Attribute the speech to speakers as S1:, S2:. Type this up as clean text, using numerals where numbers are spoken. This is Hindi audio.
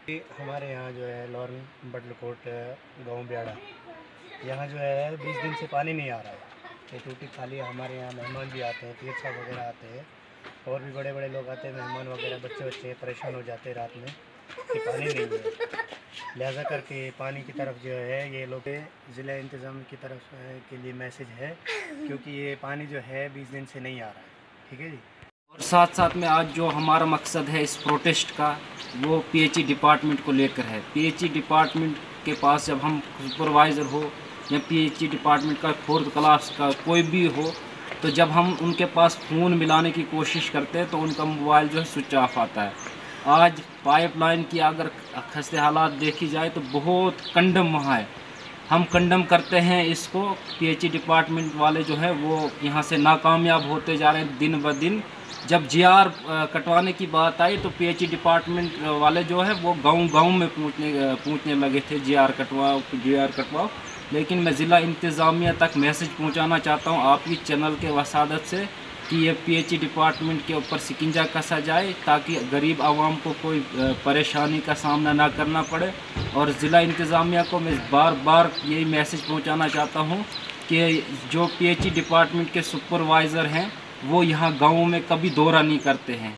S1: हमारे यहाँ जो है लॉर्न बटलकोट गांव ब्याड़ा, यहाँ जो है 20 दिन से पानी नहीं आ रहा है। ये टूटी खाली है। हमारे यहाँ मेहमान भी आते हैं, पीर साहब वगैरह आते हैं और भी बड़े बड़े लोग आते हैं, मेहमान वगैरह, बच्चे परेशान हो जाते हैं रात में कि पानी नहीं है। लिहाजा करके पानी की तरफ जो है ये लोग ज़िला इंतज़ाम की तरफ के लिए मैसेज है, क्योंकि ये पानी जो है 20 दिन से नहीं आ रहा है। ठीक है जी।
S2: और साथ साथ में आज जो हमारा मकसद है इस प्रोटेस्ट का, वो पीएचई डिपार्टमेंट को लेकर है। पीएचई डिपार्टमेंट के पास जब हम सुपरवाइज़र हो या पीएचई डिपार्टमेंट का 4th क्लास का कोई भी हो, तो जब हम उनके पास फ़ोन मिलाने की कोशिश करते हैं तो उनका मोबाइल जो है स्विच ऑफ आता है। आज पाइपलाइन की अगर खस्ते हालात देखी जाए तो बहुत कंडम वहाँ है। हम कंडम करते हैं इसको। पीएचई डिपार्टमेंट वाले जो है वो यहाँ से नाकामयाब होते जा रहे हैं दिन ब दिन। जब जीआर कटवाने की बात आई तो पीएचई डिपार्टमेंट वाले जो है वो गांव में पूछने लगे थे जीआर कटवाओ। लेकिन मैं ज़िला इंतज़ामिया तक मैसेज पहुंचाना चाहता हूं आपकी चैनल के वसादत से कि ये पीएचई डिपार्टमेंट के ऊपर शिकंजा कसा जाए, ताकि गरीब आवाम को कोई परेशानी का सामना ना करना पड़े। और ज़िला इंतज़ामिया को मैं बार बार यही मैसेज पहुंचाना चाहता हूं कि जो पीएचई डिपार्टमेंट के सुपरवाइज़र हैं वो यहाँ गाँव में कभी दौरा नहीं करते हैं।